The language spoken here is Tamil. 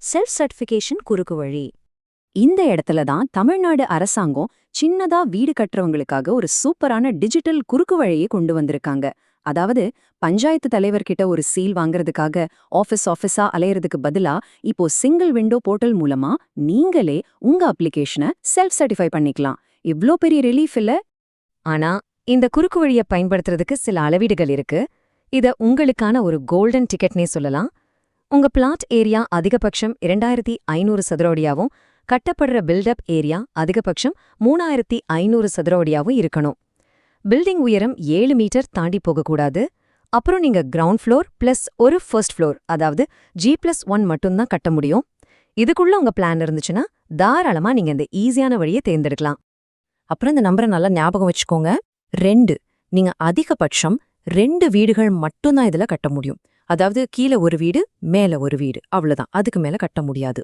செல்ஃப் சர்டிஃபிகேஷன் குறுக்கு வழி. இந்த இடத்துல தான் தமிழ்நாடு அரசாங்கம் சின்னதா வீடு கட்டுறவங்களுக்காக ஒரு சூப்பரான டிஜிட்டல் குறுக்கு வழியை கொண்டு வந்திருக்காங்க. அதாவது பஞ்சாயத்து தலைவர்கிட்ட ஒரு சீல் வாங்குறதுக்காக ஆஃபீஸா அலையறதுக்கு பதிலா இப்போ சிங்கிள் விண்டோ போர்ட்டல் மூலமா நீங்களே உங்க அப்ளிகேஷனை செல்ஃப் சர்டிஃபை பண்ணிக்கலாம். இவ்ளோ பெரிய ரிலீஃப் இல்ல? ஆனா இந்த குறுக்கு வழியை பயன்படுத்துறதுக்கு சில அளவீடுகள் இருக்கு. இத உங்களுக்கான ஒரு கோல்டன் டிக்கெட்னே சொல்லலாம். உங்க பிளாட் ஏரியா அதிகபட்சம் 2500 சதுர அடியாவும் கட்டப்படுற பில்டப் ஏரியா அதிகபட்சம் 3500 சதுர அடியாவும் இருக்கணும். பில்டிங் உயரம் 7 மீட்டர் தாண்டி போகக்கூடாது. அப்புறம் நீங்க கிரவுண்ட் ஃப்ளோர் பிளஸ் ஒரு ஃபர்ஸ்ட் ஃப்ளோர், அதாவது G+1 மட்டும்தான் கட்ட முடியும். இதுக்குள்ள உங்க பிளான் இருந்துச்சுன்னா தாராளமா நீங்க இந்த ஈஸியான வழியை தேர்ந்தெடுக்கலாம். அப்புறம் இந்த நம்பரை நல்லா ஞாபகம் வச்சுக்கோங்க. 2. நீங்க அதிகபட்சம் 2 வீடுகள் மட்டும்தான் இதுல கட்ட முடியும். அதாவது கீழே ஒரு வீடு மேல ஒரு வீடு, அவ்வளவுதான். அதுக்கு மேல கட்ட முடியாது.